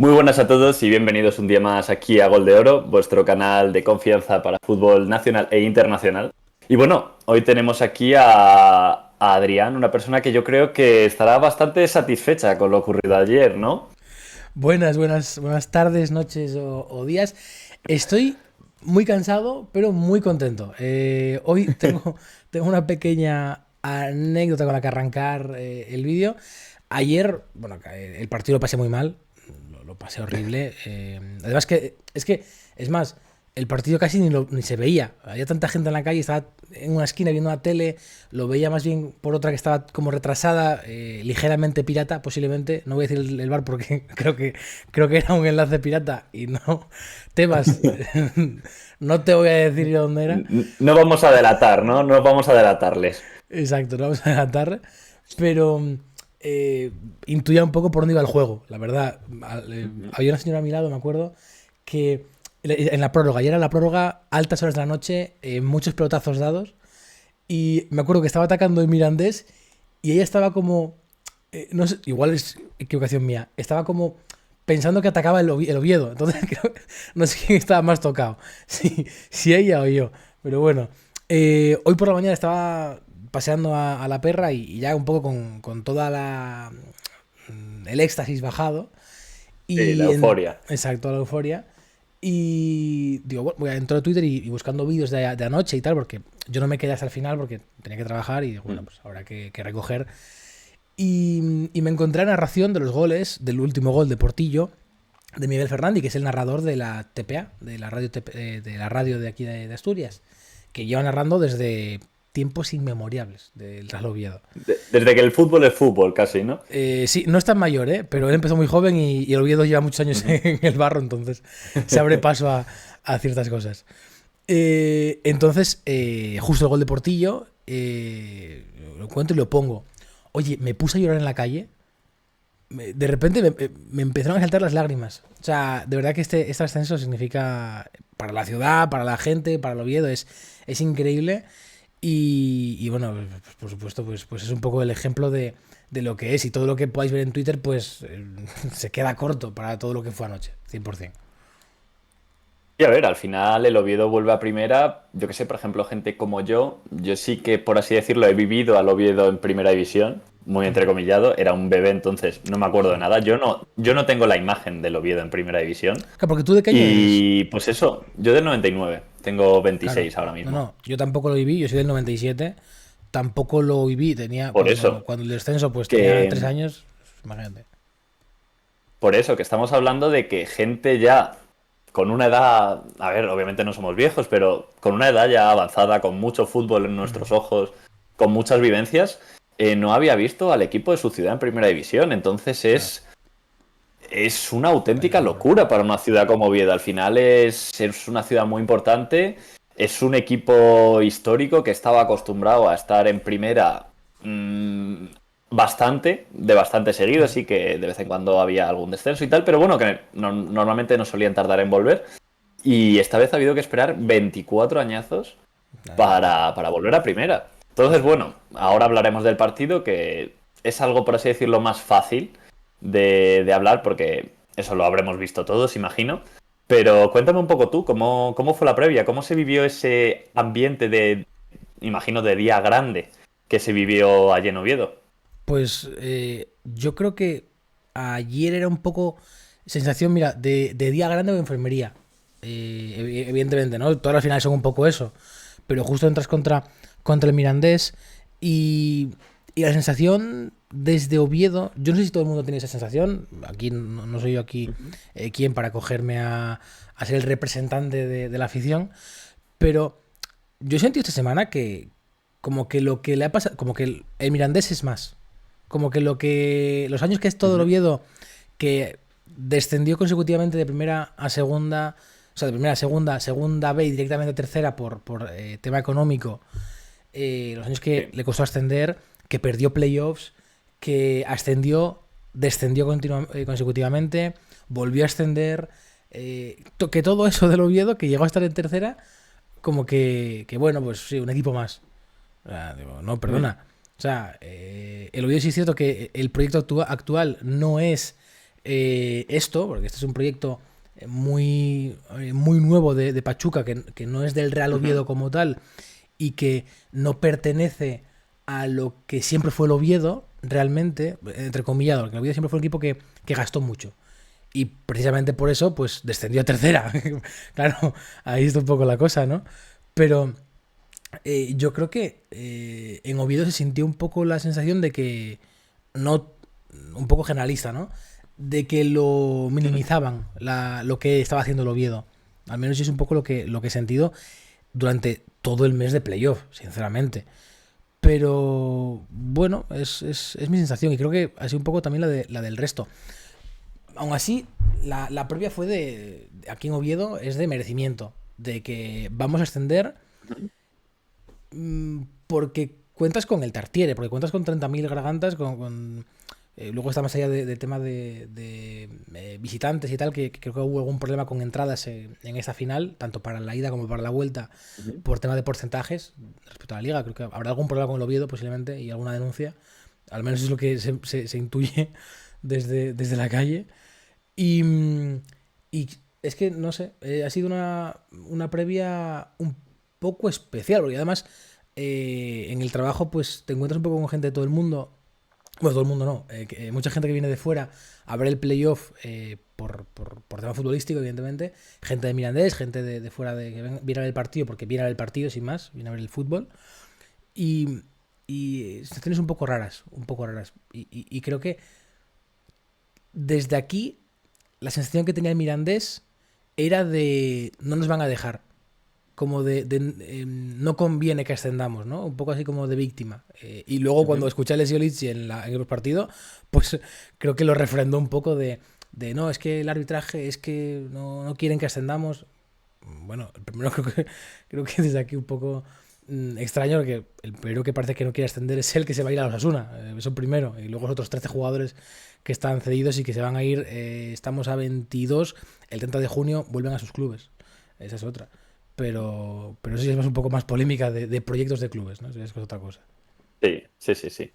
Muy buenas a todos y bienvenidos un día más aquí a Gol de Oro, vuestro canal de confianza para fútbol nacional e internacional. Y bueno, hoy tenemos aquí a Adrián, una persona que yo creo que estará bastante satisfecha con lo ocurrido ayer, ¿no? Buenas tardes, noches o días. Estoy muy cansado, pero muy contento. Hoy tengo una pequeñña anécdota con la que arrancar el vídeo. Ayer, bueno, el partido lo pasé muy mal, lo pasé horrible. Además es más, el partido casi ni se veía. Había tanta gente en la calle, estaba en una esquina viendo una tele, lo veía más bien por otra que estaba como retrasada, ligeramente pirata, posiblemente. No voy a decir el bar porque creo que era un enlace pirata y no. Temas, no te voy a decir yo dónde era. No vamos a delatar, ¿no? No vamos a delatarles. Exacto, no vamos a adelantar, pero eh, intuía un poco por dónde iba el juego, la verdad. Había una señora a mi lado, me acuerdo, que en la prórroga, y era la prórroga, altas horas de la noche, muchos pelotazos dados, y me acuerdo que estaba atacando el Mirandés y ella estaba como, no sé, igual es equivocación mía, estaba como pensando que atacaba el Oviedo, entonces no sé quién estaba más tocado, si ella o yo, pero bueno. Hoy por la mañana estaba paseando a la perra y ya un poco con toda el éxtasis bajado. Sí, la euforia. Exacto, la euforia. Y digo, bueno, voy a entrar a Twitter y buscando vídeos de anoche y tal, porque yo no me quedé hasta el final porque tenía que trabajar y digo, bueno, pues habrá que recoger. Y me encontré la narración de los goles, del último gol de Portillo, de Miguel Fernández, que es el narrador de la TPA, de la radio, de la radio de aquí de Asturias, que lleva narrando desde tiempos inmemoriales del Real Oviedo. Desde que el fútbol es fútbol, casi, ¿no? Sí, no es tan mayor, pero él empezó muy joven y el Oviedo lleva muchos años en el barro, entonces se abre paso a ciertas cosas. Justo el gol de Portillo, lo encuentro y lo pongo. Oye, me puse a llorar en la calle. De repente me empezaron a saltar las lágrimas. O sea, de verdad que este ascenso significa para la ciudad, para la gente, para el Oviedo, es increíble. Y bueno, pues por supuesto, pues es un poco el ejemplo de lo que es. Y todo lo que podáis ver en Twitter, pues se queda corto para todo lo que fue anoche, 100%. Y a ver, al final el Oviedo vuelve a primera. Yo que sé, por ejemplo, gente como yo sí que, por así decirlo, he vivido al Oviedo en primera división, muy entrecomillado. Era un bebé, entonces no me acuerdo de nada. Yo no tengo la imagen del Oviedo en primera división. Claro, porque tú de qué año eres. Y pues eso, yo del 99, tengo Claro, 26 ahora no, mismo. no, yo tampoco lo viví, yo soy del 97, tampoco lo viví, tenía, Por eso, cuando el descenso pues tenía que 3 años, imagínate. por eso, que estamos hablando de que gente ya con una edad, a ver, obviamente no somos viejos, pero con una edad ya avanzada, con mucho fútbol en nuestros ojos, con muchas vivencias, no había visto al equipo de su ciudad en primera división. Entonces Claro, es una vaya auténtica locura. locura para una ciudad como Oviedo. Al final es una ciudad muy importante, es un equipo histórico que estaba acostumbrado a estar en primera bastante seguido, sí que de vez en cuando había algún descenso y tal, pero bueno, que normalmente no solían tardar en volver. Y esta vez ha habido que esperar 24 añazos Nada, nada, para volver a primera. Entonces, bueno, ahora hablaremos del partido, que es algo, por así decirlo, más fácil de hablar, porque eso lo habremos visto todos, imagino. Pero cuéntame un poco tú, ¿cómo fue la previa? ¿Cómo se vivió ese ambiente imagino, de día grande que se vivió allí en Oviedo? Pues yo creo que ayer era un poco sensación, mira, de día grande o enfermería. Evidentemente, ¿no? Todas las finales son un poco eso. Pero justo entras contra el Mirandés y, y la sensación desde Oviedo, yo no sé si todo el mundo tiene esa sensación, aquí no soy yo aquí quien para cogerme a ser el representante de la afición, pero yo he sentido esta semana que como que lo que le ha pasado, como que el Mirandés es más. Como que los años que es todo el Ujú. Oviedo, que descendió consecutivamente de primera a segunda, o sea, de primera a segunda, segunda B y directamente a tercera por tema económico, los años que Sí. le costó ascender, que perdió playoffs, que ascendió, descendió consecutivamente, volvió a ascender, que todo eso del Oviedo, que llegó a estar en tercera, como que bueno, pues sí, un equipo más. O sea, digo, no, Mm. perdona. O sea, el Oviedo sí es cierto que el proyecto actual no es esto, porque este es un proyecto muy nuevo de Pachuca, que no es del Real Ujú. Oviedo como tal y que no pertenece a lo que siempre fue el Oviedo, realmente, entrecomillado, porque el Oviedo siempre fue un equipo que gastó mucho. Y precisamente por eso, pues descendió a tercera. Claro, ahí está un poco la cosa, ¿no? Pero yo creo que en Oviedo se sintió un poco la sensación de que, no, un poco generalista, ¿no? De que lo Ujú. minimizaban lo que estaba haciendo el Oviedo. Al menos es un poco lo que he sentido durante todo el mes de playoff, sinceramente. Pero bueno, es mi sensación y creo que ha sido un poco también la del resto. Aún así, la previa fue aquí en Oviedo, es de merecimiento, de que vamos a ascender Ujú. porque cuentas con el Tartiere, porque cuentas con 30.000 gargantas, luego está más allá de tema de visitantes y tal, que creo que hubo algún problema con entradas en esta final, tanto para la ida como para la vuelta, Ujú. por tema de porcentajes respecto a la liga. Creo que habrá algún problema con el Oviedo posiblemente y alguna denuncia. Al menos es lo que se intuye desde la calle. Y, y es que, no sé, ha sido una previa un poco especial, porque además en el trabajo pues te encuentras un poco con gente de todo el mundo. Bueno, todo el mundo no. Mucha gente que viene de fuera a ver el playoff por tema futbolístico, evidentemente. Gente de Mirandés, gente de fuera que viene a ver el partido porque viene a ver el partido sin más, viene a ver el fútbol. Y, y situaciones un poco raras, un poco raras. Y creo que desde aquí la sensación que tenía el Mirandés era de no nos van a dejar, como no conviene que ascendamos, ¿no? Un poco así como de víctima. Y luego cuando Ujú. escuché a Lesiolic en el partido, pues creo que lo refrendó un poco de no, es que el arbitraje, es que no quieren que ascendamos. Bueno, primero creo que desde aquí un poco extraño, porque el primero que parece que no quiere ascender es el que se va a ir a los Asuna, eso primero, y luego los otros 13 jugadores que están cedidos y que se van a ir, estamos a 22, el 30 de junio vuelven a sus clubes, esa es otra. Pero eso sí es más un poco más polémica de proyectos de clubes, ¿no? Eso es otra cosa. Sí, sí, sí, sí.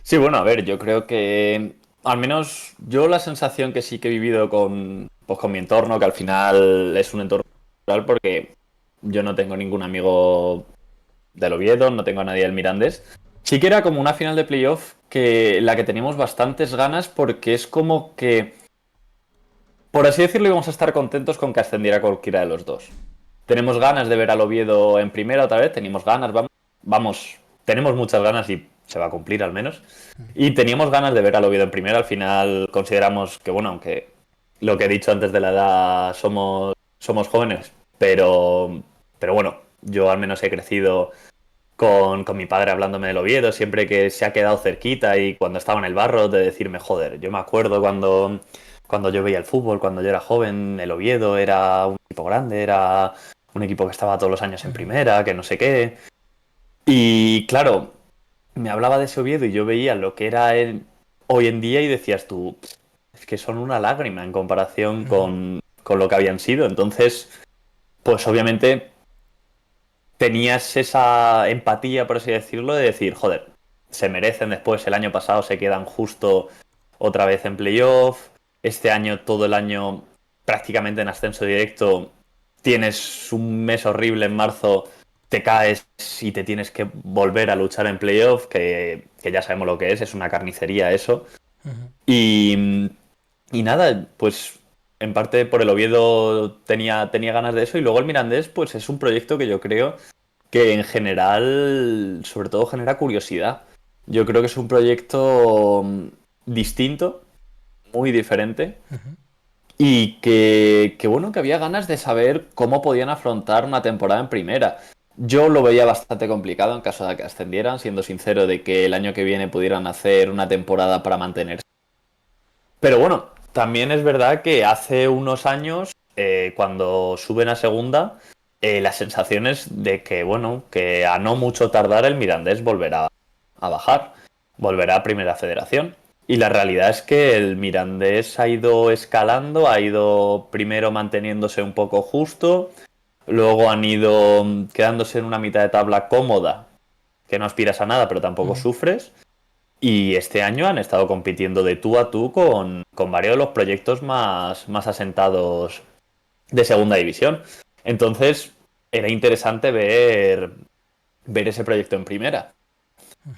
Sí, bueno, a ver, yo creo que al menos yo la sensación que sí que he vivido pues, con mi entorno, que al final es un entorno rural porque yo no tengo ningún amigo del Oviedo, no tengo a nadie del Mirandés. Sí que era como una final de playoff que la que teníamos bastantes ganas porque es como que, por así decirlo, íbamos a estar contentos con que ascendiera cualquiera de los dos. Tenemos ganas de ver al Oviedo en primera otra vez, teníamos ganas, vamos, tenemos muchas ganas y se va a cumplir al menos. Y teníamos ganas de ver al Oviedo en primera, al final consideramos que, bueno, aunque lo que he dicho antes de la edad somos jóvenes, pero bueno, yo al menos he crecido con mi padre hablándome del Oviedo, siempre que se ha quedado cerquita y cuando estaba en el barro de decirme, joder, yo me acuerdo cuando yo veía el fútbol, cuando yo era joven, el Oviedo era un equipo grande, era un equipo que estaba todos los años en primera, que no sé qué. Y claro, me hablaba de ese Oviedo y yo veía lo que era él hoy en día y decías tú, es que son una lágrima en comparación con lo que habían sido. Entonces, pues obviamente tenías esa empatía, por así decirlo, de decir, joder, se merecen después, el año pasado se quedan justo otra vez en playoff, este año todo el año prácticamente en ascenso directo, tienes un mes horrible en marzo, te caes y te tienes que volver a luchar en playoff, que ya sabemos lo que es una carnicería eso. Y, y nada, pues en parte por el Oviedo tenía ganas de eso y luego el Mirandés, pues es un proyecto que yo creo que en general, sobre todo, genera curiosidad. Yo creo que es un proyecto distinto, muy diferente, y que bueno, que había ganas de saber cómo podían afrontar una temporada en primera. Yo lo veía bastante complicado en caso de que ascendieran, siendo sincero, de que el año que viene pudieran hacer una temporada para mantenerse. Pero bueno, también es verdad que hace unos años, cuando suben a segunda, las sensaciones de que, bueno, que a no mucho tardar el Mirandés volverá a bajar, volverá a Primera Federación. Y la realidad es que el Mirandés ha ido escalando, ha ido primero manteniéndose un poco justo, luego han ido quedándose en una mitad de tabla cómoda, que no aspiras a nada, pero tampoco sufres. Y este año han estado compitiendo de tú a tú con varios de los proyectos más asentados de segunda división. Entonces, era interesante ver ese proyecto en primera.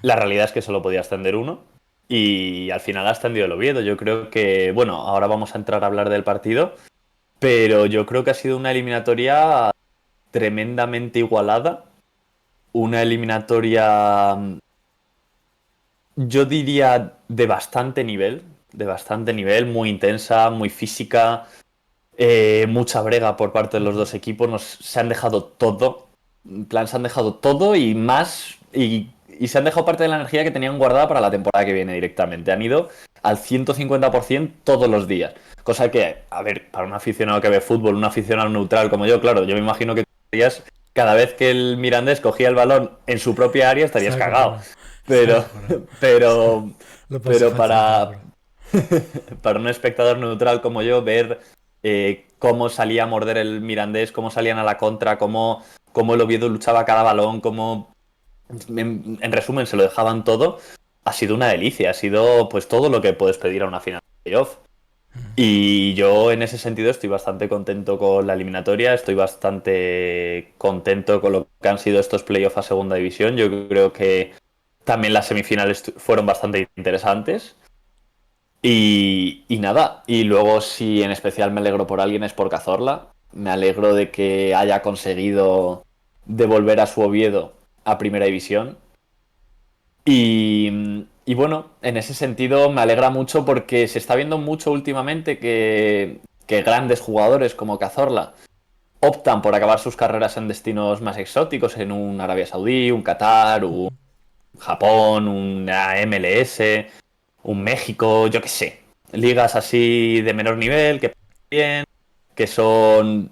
La realidad es que solo podía ascender uno y al final ha ascendido el Oviedo. Yo creo que, bueno, ahora vamos a entrar a hablar del partido, pero yo creo que ha sido una eliminatoria tremendamente igualada. Una eliminatoria, yo diría, de bastante nivel, muy intensa, muy física, mucha brega por parte de los dos equipos. Se han dejado todo. En plan, se han dejado todo y más. Y se han dejado parte de la energía que tenían guardada para la temporada que viene directamente. Han ido al 150% todos los días. Cosa que, a ver, para un aficionado que ve fútbol, un aficionado neutral como yo, claro, yo me imagino que cada vez que el Mirandés cogía el balón en su propia área estarías Estaba cagado. cojonado. Estaba Pero, cojonado. pero, Lo pasé pero fatal, te lo juro. para un espectador neutral como yo, ver cómo salía a morder el Mirandés, cómo salían a la contra, cómo el Oviedo luchaba cada balón, cómo, en resumen, se lo dejaban todo, ha sido una delicia, ha sido pues todo lo que puedes pedir a una final de playoff. Y yo en ese sentido estoy bastante contento con la eliminatoria, estoy bastante contento con lo que han sido estos playoffs a segunda división. Yo creo que también las semifinales fueron bastante interesantes. Y nada, y luego si en especial me alegro por alguien es por Cazorla. Me alegro de que haya conseguido devolver a su Oviedo a Primera División. Y bueno, en ese sentido me alegra mucho porque se está viendo mucho últimamente que grandes jugadores como Cazorla optan por acabar sus carreras en destinos más exóticos, en un Arabia Saudí, un Qatar, un Japón, una MLS, un México, yo qué sé. Ligas así de menor nivel, que bien, que son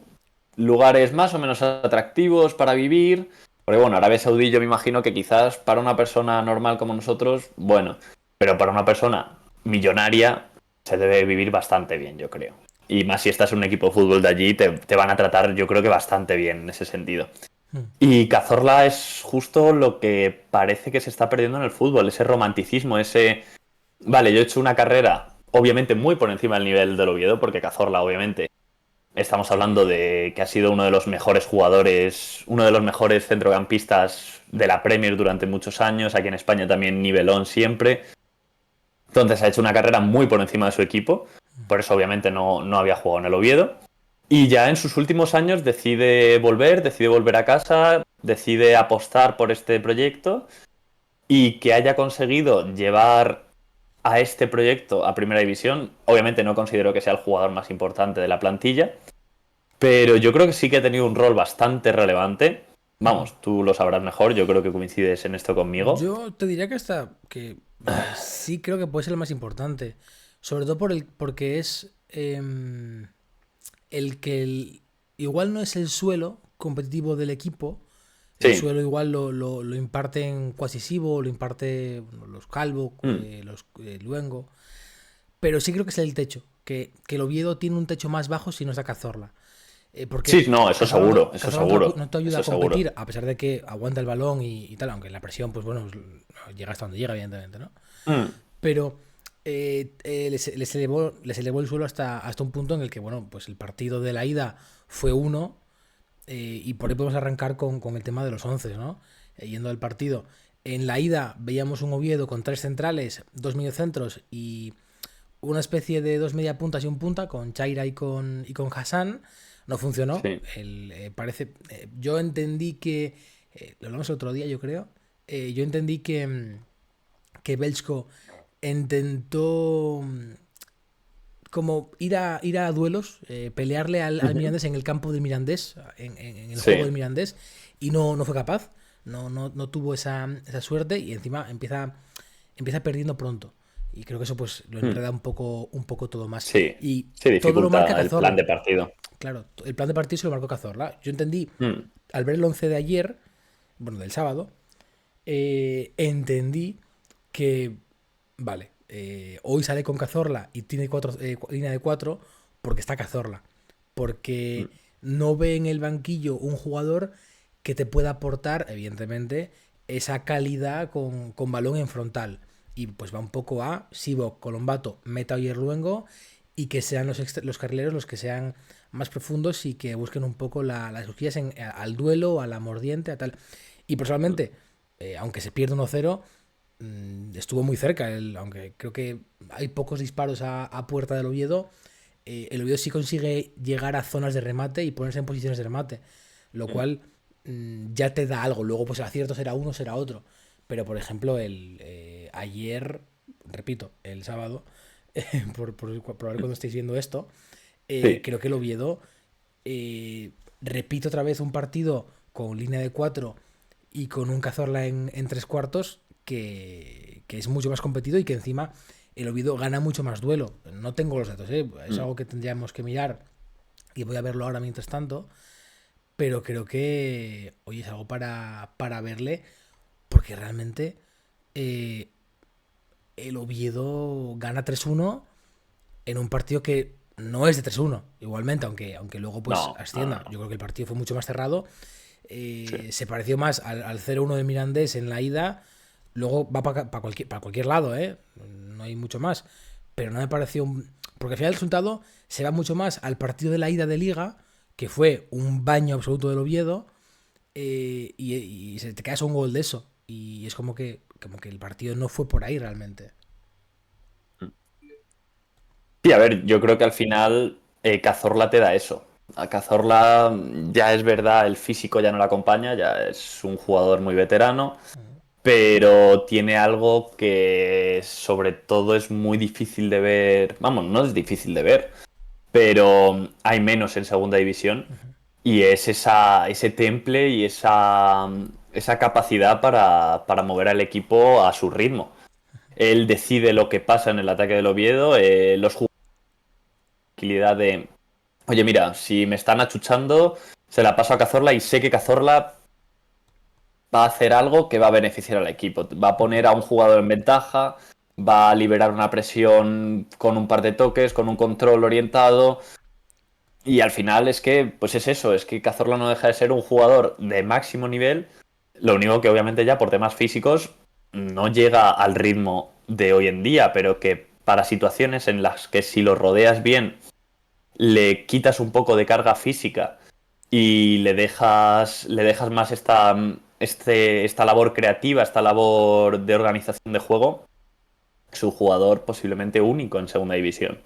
lugares más o menos atractivos para vivir. Porque bueno, Arabia Saudí yo me imagino que quizás para una persona normal como nosotros, bueno, pero para una persona millonaria se debe vivir bastante bien, yo creo. Y más si estás en un equipo de fútbol de allí, te van a tratar yo creo que bastante bien en ese sentido. Y Cazorla es justo lo que parece que se está perdiendo en el fútbol, ese romanticismo, ese... Vale, yo he hecho una carrera obviamente muy por encima del nivel del Oviedo, porque Cazorla obviamente estamos hablando Sí. de que ha sido uno de los mejores jugadores, uno de los mejores centrocampistas de la Premier durante muchos años, aquí en España también nivelón siempre. Entonces ha hecho una carrera muy por encima de su equipo, por eso obviamente no había jugado en el Oviedo. Y ya en sus últimos años decide volver a casa, decide apostar por este proyecto y que haya conseguido llevar a este proyecto a Primera División. Obviamente no considero que sea el jugador más importante de la plantilla, pero yo creo que sí que ha tenido un rol bastante relevante. Vamos, tú lo sabrás mejor, yo creo que coincides en esto conmigo. Yo te diría que hasta que sí creo que puede ser el más importante. Sobre todo porque es el que igual no es el suelo competitivo del equipo. El Sí. suelo igual lo imparten Quasisivo, lo imparte bueno, los Calvo, Mm. los Luengo. Pero sí creo que es el techo. Que el Oviedo tiene un techo más bajo si no está Cazorla. Porque Sí, no, Cazorla, eso Cazorla seguro, no te ayuda eso a seguro. competir, a pesar de que aguanta el balón y tal, aunque la presión, pues bueno, llega hasta donde llega, evidentemente, ¿no? Mm. Pero les elevó el suelo hasta un punto en el que, bueno, pues el partido de la ida fue uno, y por ahí podemos arrancar con el tema de los 11, ¿no? Yendo al partido. En la ida veíamos un Oviedo con tres centrales, dos mediocentros y una especie de dos media puntas y un punta con Chaira y con Hassan. No funcionó. Sí. Yo entendí que, lo hablamos el otro día, yo creo. Yo entendí que Belchko intentó como ir a duelos, pelearle al Ujú. Mirandés en el campo del Mirandés, en el juego del Sí. Mirandés, y no fue capaz. No tuvo esa suerte y encima empieza perdiendo pronto. Y creo que eso pues lo Mm. enreda un poco todo más. Sí. Y Sí, todo lo marca dificulta el plan Cazorla. de partido. Claro, el plan de partido se lo marcó Cazorla. Yo entendí, Mm. al ver el 11 de ayer, bueno, del sábado, entendí que, vale, hoy sale con Cazorla y tiene línea de 4 porque está Cazorla. Mm. Porque no ve en el banquillo un jugador que te pueda aportar, evidentemente, esa calidad con balón en frontal. y pues va un poco a Sivok, Colombato, Meta y Luengo, y que sean los carrileros los que sean más profundos y que busquen un poco las cosquillas al duelo, a la mordiente, a tal. Y personalmente, aunque se pierde 1-0, estuvo muy cerca, aunque creo que hay pocos disparos a puerta del Oviedo. El Oviedo sí consigue llegar a zonas de remate y ponerse en posiciones de remate, lo cual ya te da algo. Luego, pues el acierto será uno, será otro. Pero, por ejemplo, ayer, repito, el sábado, por ver cuando estáis viendo esto, Sí. creo que el Oviedo repite otra vez un partido con línea de 4 y con un Cazorla en 3 cuartos que es mucho más competido y que encima el Oviedo gana mucho más duelo. No tengo los datos, es algo que tendríamos que mirar y voy a verlo ahora mientras tanto, pero creo que hoy es algo para verle porque realmente eh, el Oviedo gana 3-1 en un partido que no es de 3-1 igualmente, aunque luego pues No, no, no, ascienda. no. Yo creo que el partido fue mucho más cerrado. Sí. Se pareció más al 0-1 de Mirandés en la ida. Luego va para cualquier lado, ¿eh? No hay mucho más. Pero no me pareció porque al final el resultado se va mucho más al partido de la ida de Liga, que fue un baño absoluto del Oviedo, y se te cae un gol de eso. Y es como que el partido no fue por ahí realmente. Sí, a ver, yo creo que al final Cazorla te da eso. A Cazorla ya es verdad, el físico ya no le acompaña, ya es un jugador muy veterano, pero tiene algo que sobre todo es muy difícil de ver. Vamos, no es difícil de ver, pero hay menos en segunda división y es ese temple y esa capacidad para mover al equipo a su ritmo. Él decide lo que pasa en el ataque del Oviedo, los jugadores tranquilidad de, oye, mira, si me están achuchando, se la paso a Cazorla y sé que Cazorla va a hacer algo que va a beneficiar al equipo. Va a poner a un jugador en ventaja, va a liberar una presión con un par de toques, con un control orientado. Y al final es que, pues es eso, es que Cazorla no deja de ser un jugador de máximo nivel. Lo único que obviamente ya por temas físicos no llega al ritmo de hoy en día, pero que para situaciones en las que si lo rodeas bien le quitas un poco de carga física y le dejas más esta labor creativa, esta labor de organización de juego, es un jugador posiblemente único en segunda división.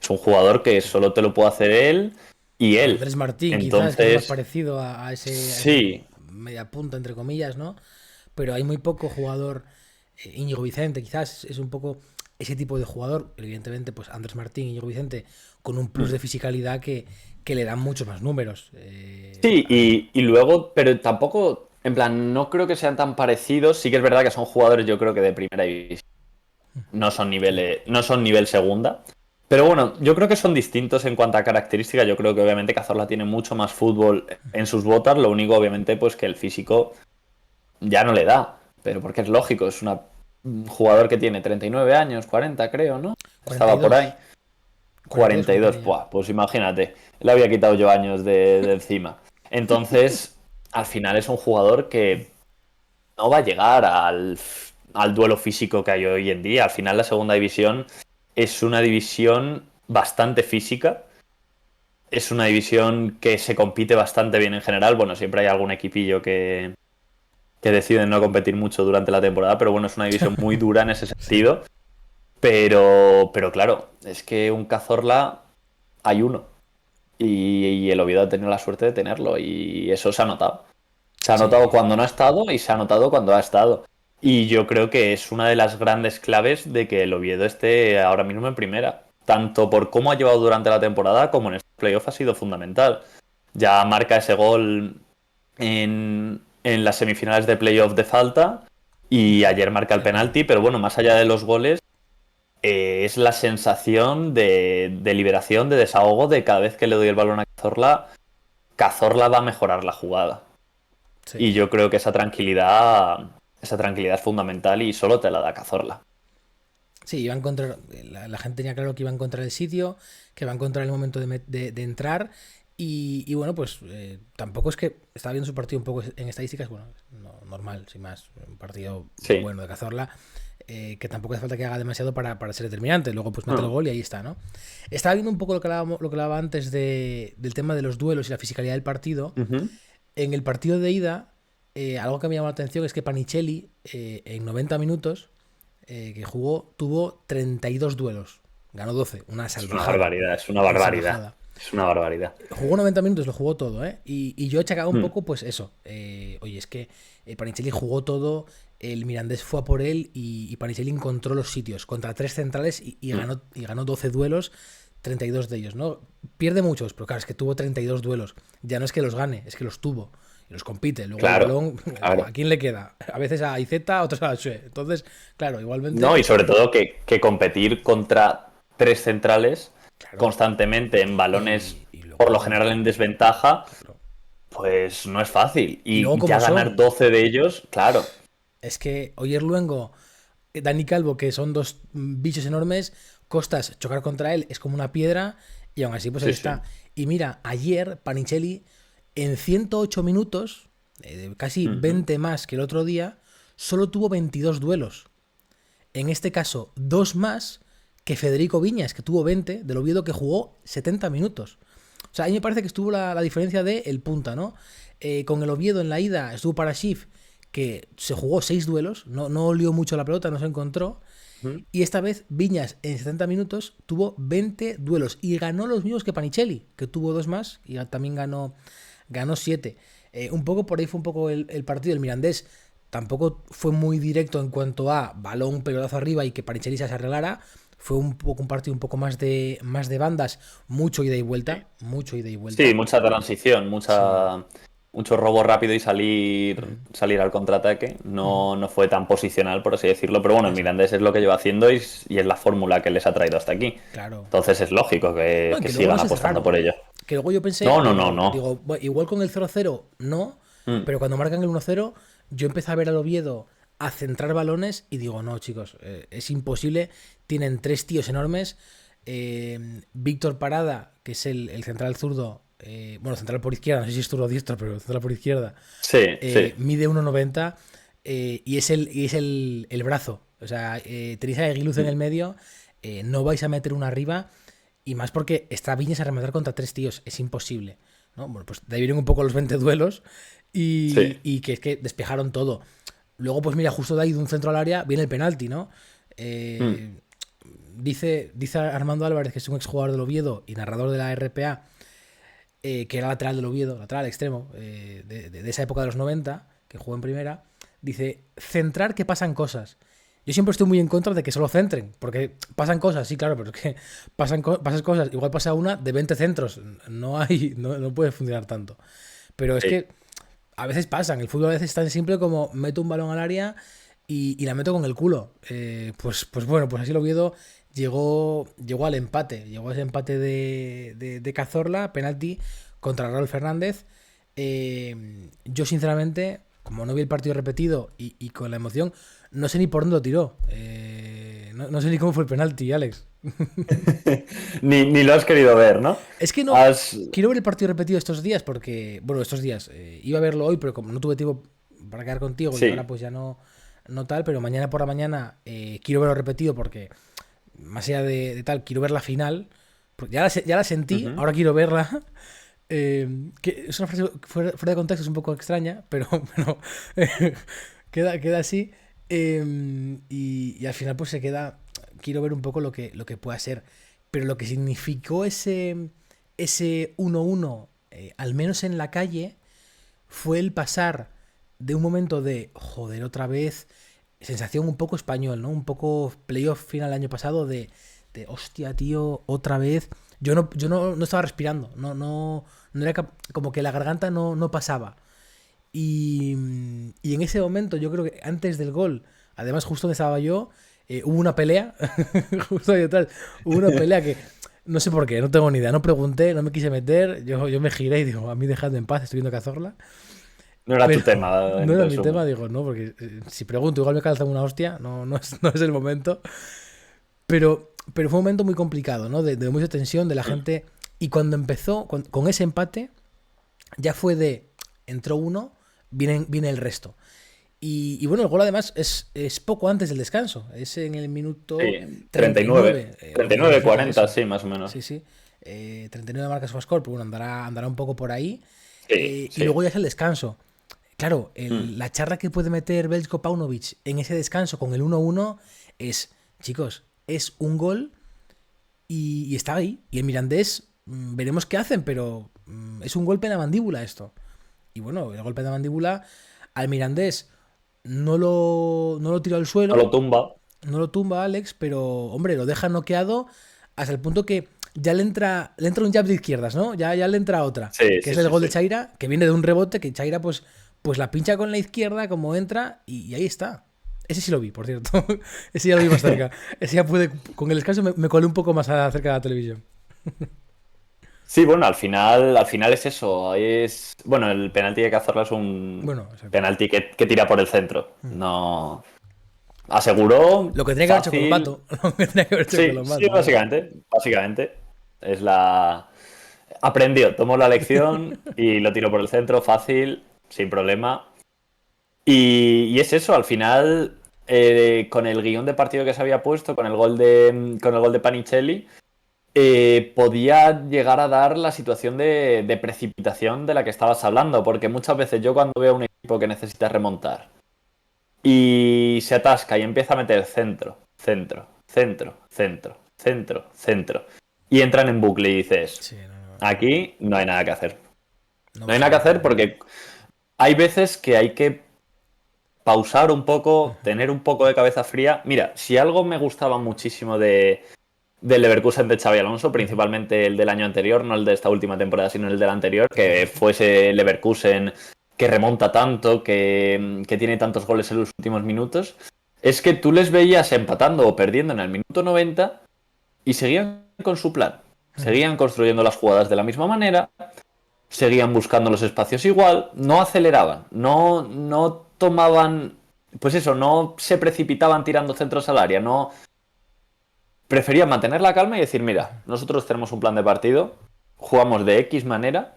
Es un jugador que Sí. solo te lo puede hacer él y O él. Andrés Martín, quizás, que es más Entonces, parecido a ese sí, media punta, entre comillas, ¿no? Pero hay muy poco jugador. Íñigo Vicente, quizás, es un poco ese tipo de jugador. Evidentemente, pues Andrés Martín, Íñigo Vicente, con un plus de fisicalidad que le dan muchos más números. sí, y luego, pero tampoco, en plan, no creo que sean tan parecidos. Sí que es verdad que son jugadores, yo creo que de primera división. No son Sí. niveles, no son nivel segunda. Pero bueno, yo creo que son distintos en cuanto a características. Yo creo que obviamente Cazorla tiene mucho más fútbol en sus botas. Lo único, obviamente, pues que el físico ya no le da. Pero porque es lógico, es un jugador que tiene 39 años, 40 creo, ¿no? cuarenta y Estaba por ahí. dos 42 creo que 42, tiene ya. pues imagínate. Le había quitado yo años de encima. Entonces, al final es un jugador que no va a llegar al duelo físico que hay hoy en día. Al final la segunda división es una división bastante física. Es una división que se compite bastante bien en general. Bueno, siempre hay algún equipillo que deciden no competir mucho durante la temporada, pero bueno, es una división muy dura en ese Sí. sentido. Pero claro, es que un Cazorla hay uno. Y el Oviedo ha tenido la suerte de tenerlo. Y eso se ha notado. Se ha notado Sí. cuando no ha estado y se ha notado cuando ha estado. Y yo creo que es una de las grandes claves de que el Oviedo esté ahora mismo en primera. Tanto por cómo ha llevado durante la temporada como en este playoff ha sido fundamental. Ya marca ese gol en las semifinales de playoff de falta y ayer marca el El penalti, penalti. pero bueno, más allá de los goles, es la sensación de liberación, de desahogo, de cada vez que le doy el balón a Cazorla, Cazorla va a mejorar la jugada. Sí. Y yo creo que esa tranquilidad es fundamental y solo te la da Cazorla. Sí, iba a encontrar. La gente tenía claro que iba a encontrar el sitio, que iba a encontrar el momento de entrar. Y bueno, pues tampoco es que estaba viendo su partido un poco en estadísticas, bueno, normal, sin más, un partido Sí. bueno de Cazorla, que tampoco hace falta que haga demasiado para ser determinante, luego pues mete el gol y ahí está, ¿no? Estaba viendo un poco lo que hablaba antes del tema de los duelos y la fisicalidad del partido. Ujú. En el partido de ida, algo que me llamó la atención es que Panicelli, en 90 minutos que jugó, tuvo 32 duelos, ganó 12, una Es una salvajada, barbaridad, es una una barbaridad. salvajada. Es una barbaridad. Jugó 90 minutos, lo jugó todo, ¿eh? Y yo he achacado un Mm. poco, pues eso. Oye, es que Panicelli jugó todo, el Mirandés fue a por él y Panicelli encontró los sitios contra tres centrales Mm. y ganó 12 duelos, 32 de ellos, ¿no? Pierde muchos, pero claro, es que tuvo 32 duelos. Ya no es que los gane, es que los tuvo y los compite. Luego el Claro, balón, ¿a claro. quién le queda? A veces a Izeta, a otros a Shue. Entonces, claro, igualmente, No, y sobre todo que competir contra tres centrales claro. constantemente en balones, Y luego por lo como general en son, desventaja, claro. pues no es fácil. Y luego Y como ya ganar son. 12 de ellos, claro. Es que Oyer Luengo, Dani Calvo, que son dos bichos enormes, Costas, chocar contra él es como una piedra y aún así pues ahí Sí, está. sí. Y mira, ayer Panicelli en 108 minutos, casi Ujú. 20 más que el otro día, solo tuvo 22 duelos. En este caso, dos más que Federico Viñas, que tuvo 20, del Oviedo, que jugó 70 minutos. O sea, a mí me parece que estuvo la diferencia de el punta, ¿no? Con el Oviedo en la ida estuvo para Schiff, que se jugó 6 duelos, no olió mucho la pelota, no se encontró. Ujú. Y esta vez Viñas en 70 minutos tuvo 20 duelos y ganó los mismos que Panicelli, que tuvo dos más y también ganó 7. Un poco por ahí fue un poco el partido del Mirandés. Tampoco fue muy directo en cuanto a balón, pelotazo arriba y que Panicelli se arreglara. Fue un poco un partido un poco más de bandas, mucho ida y vuelta, mucho ida y Sí, vuelta. mucha transición, Sí. mucho robo rápido y Ujú, salir al contraataque. ujú. No fue tan posicional, por así decirlo, pero bueno, el Eso, Mirandés es lo que lleva haciendo y es la fórmula que les ha traído hasta aquí. claro. Entonces es lógico No, y que que luego no sigan se hace apostando raro. por ello. Que luego yo pensé, No, no, no, digo, no. digo, bueno, igual con el 0-0 no, Mm. pero cuando marcan el 1-0, yo empecé a ver al Oviedo a centrar balones y digo, no, chicos, es imposible. Tienen tres tíos enormes. Víctor Parada, que es el central zurdo, bueno, central por izquierda, no sé si es zurdo o diestro, pero central por izquierda, Sí, sí. mide 1,90 y es el brazo. O sea, tenéis a Aguiluz en Mm. el medio, no vais a meter uno arriba y más porque está Viñas a rematar contra tres tíos, es imposible, ¿no? Bueno, pues de ahí vienen un poco los 20 duelos Sí. y que es que despejaron todo. Luego, pues mira, justo de ahí de un centro al área viene el penalti, ¿no? Mm. Eh, dice Armando Álvarez, que es un exjugador del Oviedo y narrador de la RPA, que era lateral del Oviedo, lateral extremo, de esa época de los 90, que jugó en primera, dice, centrar que pasan cosas. Yo siempre estoy muy en contra de que solo centren, porque pasan cosas, sí, claro, pero es que pasan cosas, igual pasa una de 20 centros, no puede funcionar tanto. Pero es Sí. que a veces pasan, el fútbol a veces es tan simple como meto un balón al área y la meto con el culo. Pues bueno, pues así el Oviedo llegó al empate, llegó a ese empate de Cazorla, penalti contra Raúl Fernández. Yo sinceramente, como no vi el partido repetido y con la emoción, no sé ni por dónde lo tiró. No sé ni cómo fue el penalti, Alex. Ni lo has querido ver, ¿no? Es que no. Has... Quiero ver el partido repetido estos días porque, bueno, estos días, iba a verlo hoy, pero como no tuve tiempo para quedar contigo y ahora Sí. pues ya no tal, pero mañana por la mañana quiero verlo repetido porque, más allá de tal, quiero ver la final. Porque ya la sentí, Ujú. ahora quiero verla. Que es una frase fuera de contexto, es un poco extraña, pero bueno, queda así. Y al final pues se queda, quiero ver un poco lo que pueda ser. Pero lo que significó ese 1-1, al menos en la calle, fue el pasar de un momento de, joder, otra vez, sensación un poco español, ¿no? Un poco playoff final el año pasado de hostia, tío, otra vez. Yo no estaba respirando, no era como que la garganta no pasaba. Y en ese momento, yo creo que antes del gol, además justo donde estaba yo, hubo una pelea, justo ahí detrás, hubo una pelea que no sé por qué, no tengo ni idea, no pregunté, no me quise meter, yo me giré y digo, a mí dejadme en paz, estoy viendo Cazorla, No era tu pero tema, no en era mi resumen. tema, digo, no, porque si pregunto, igual me calzan una hostia, no es el momento, pero fue un momento muy complicado, ¿no? De mucha tensión, de la gente Y cuando empezó, con ese empate, ya fue entró uno, viene el resto. Y bueno, el gol además es poco antes del descanso, es en el minuto Sí, 39, 39. Lo que 39, significa 40, eso. sí, más o menos. Sí, sí. 39 marca su score, pero bueno, andará un poco por ahí. Sí, Y sí. luego ya es el descanso. Claro, Mm. la charla que puede meter Veljko Paunovic en ese descanso con el 1-1 es, chicos, es un gol y está ahí. Y el Mirandés, veremos qué hacen, pero es un golpe en la mandíbula esto. Y bueno, el golpe en la mandíbula al Mirandés no lo tiró al No lo suelo, tumba. no lo tumba Alex, pero hombre, lo deja noqueado hasta el punto que ya le entra un jab de izquierdas, ¿no? Ya le entra otra, Sí, que sí, es el sí, gol de sí. Chaira, que viene de un rebote que Chaira pues la pincha con la izquierda como entra y ahí está. Ese sí lo vi, por cierto. Ese ya lo vi más cerca. Ese ya pude, con el descanso me colé un poco más cerca de la televisión. Sí, bueno, al final es eso. Bueno, el penalti de Cazorla es un Bueno, exacto. penalti que tira por el centro. No. Aseguró, Lo que tenía que haber hecho fácil. Colombato. Lo que tenía que haber hecho Sí, sí, Colombato, vaya. básicamente. Básicamente. Es la. Aprendió, tomó la lección y lo tiró por el centro, fácil, sin problema. Y es eso, al final, con el guión de partido que se había puesto, con el gol de Panicelli, podía llegar a dar la situación de precipitación de la que estabas hablando, porque muchas veces yo cuando veo a un equipo que necesita remontar y se atasca y empieza a meter centro, centro, centro, centro, centro, centro, y entran en bucle y dices, Sí, no, aquí no hay nada que hacer. no No hay baja nada que nunca. hacer porque hay veces que hay que pausar un poco, tener un poco de cabeza fría. Mira, si algo me gustaba muchísimo del Leverkusen de Xabi Alonso, principalmente el del año anterior, no el de esta última temporada, sino el del anterior, Por que supuesto. fuese Leverkusen que remonta tanto, que tiene tantos goles en los últimos minutos, es que tú les veías empatando o perdiendo en el minuto 90 y seguían con su plan. Seguían construyendo las jugadas de la misma manera, seguían buscando los espacios igual, no aceleraban, no tomaban, pues eso, no se precipitaban tirando centros al área, no, preferían mantener la calma y decir, mira, nosotros tenemos un plan de partido, jugamos de X manera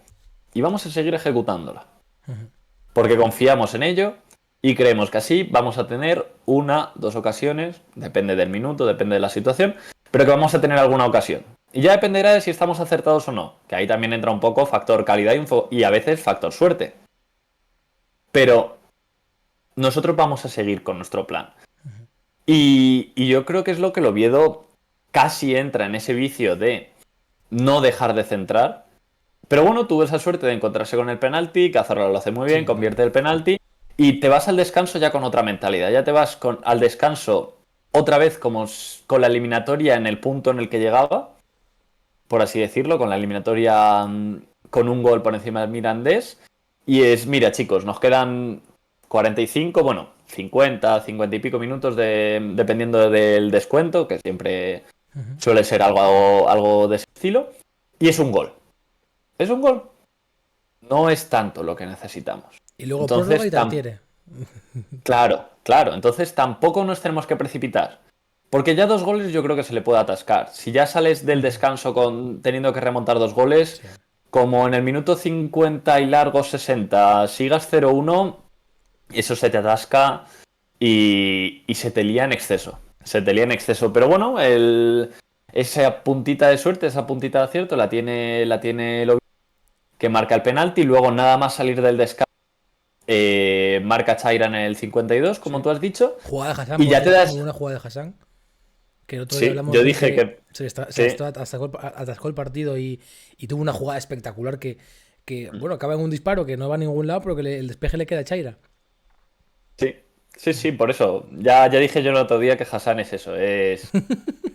y vamos a seguir ejecutándola. Porque confiamos en ello y creemos que así vamos a tener una, dos ocasiones, depende del minuto, depende de la situación, pero que vamos a tener alguna ocasión. Y ya dependerá de si estamos acertados o no, que ahí también entra un poco factor calidad y a veces factor suerte. Pero nosotros vamos a seguir con nuestro plan. Y yo creo que es lo que el Oviedo casi entra en ese vicio de no dejar de centrar. Pero bueno, tuvo esa suerte de encontrarse con el penalti, Cazorla lo hace muy bien, Sí, claro. convierte el penalti y te vas al descanso ya con otra mentalidad. Ya te vas al descanso otra vez como con la eliminatoria en el punto en el que llegaba, por así decirlo, con la eliminatoria con un gol por encima del Mirandés. Y es, mira chicos, nos quedan 45, bueno, 50, 50 y pico minutos dependiendo del descuento, que siempre suele ser algo de ese estilo. Y es un gol. Es un gol. No es tanto lo que necesitamos. Y luego prórroga y Entonces, Tartiere. claro, claro. Entonces tampoco nos tenemos que precipitar. Porque ya 2 goles yo creo que se le puede atascar. Si ya sales del descanso teniendo que remontar 2 goles, Sí. como en el minuto 50 y largo 60 sigas 0-1, eso se te atasca y se te lía en exceso. Se te lía en exceso. Pero bueno, esa puntita de suerte, esa puntita de acierto la tiene el que marca el penalti y luego nada más salir del descanso marca Chaira en el 52, como Sí. tú has dicho, Jugada de Hassan, y por ya te cierto, muy das... buena jugada de Hassan. Que el otro día Sí, hablamos yo de él dije que que... se Sí, atascó el partido y tuvo una jugada espectacular que, bueno, acaba en un disparo que no va a ningún lado, pero que el despeje le queda a Chaira. sí, sí, sí, por eso. Ya dije yo el otro día que Hassan es eso, es...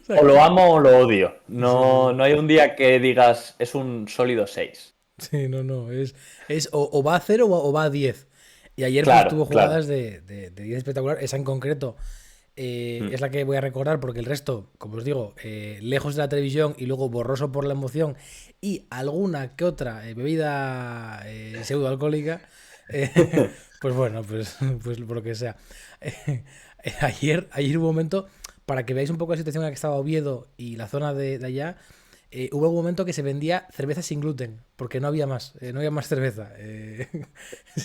O lo Exacto. amo o lo odio. Sí, sí, No, sí. no hay un día que digas es un sólido 6. Sí, no, no. Es o va a 0 o va a 10. Y ayer pues Claro, tuvo claro. jugadas de 10 espectacular. Esa en concreto Mm. es la que voy a recordar porque el resto, como os digo, lejos de la televisión y luego borroso por la emoción y alguna que otra bebida pseudoalcohólica, pues bueno, pues por lo que sea. Ayer hubo un momento, para que veáis un poco la situación en la que estaba Oviedo y la zona de allá, hubo un momento que se vendía cerveza sin gluten, porque no había más cerveza.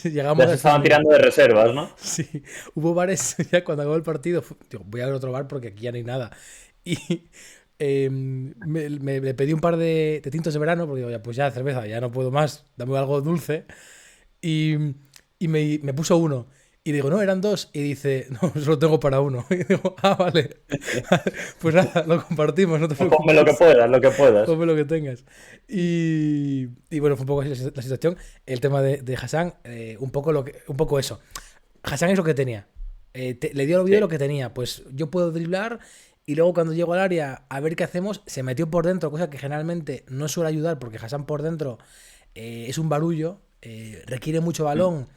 Llegamos Ya a se ese estaban nivel. tirando de reservas, ¿no? Sí, hubo bares ya cuando acabó el partido. Digo, voy a ver otro bar porque aquí ya no hay nada. Y le pedí un par de tintos de verano porque digo, ya, pues ya, cerveza, ya no puedo más, dame algo dulce. Y, y me puso uno. Y digo, no, eran dos. Y dice, no, solo tengo para uno. Y digo, ah, vale. Pues nada, lo compartimos, no te Pues ponme lo que preocupes. puedas, lo que puedas. Ponme lo que tengas. Y bueno, fue un poco así la situación. El tema de Hassan, un poco eso. Hassan es lo que tenía. Le dio al Oviedo lo Sí. que tenía. Pues yo puedo driblar y luego cuando llego al área a ver qué hacemos, se metió por dentro, cosa que generalmente no suele ayudar porque Hassan por dentro es un barullo, requiere mucho Mm. balón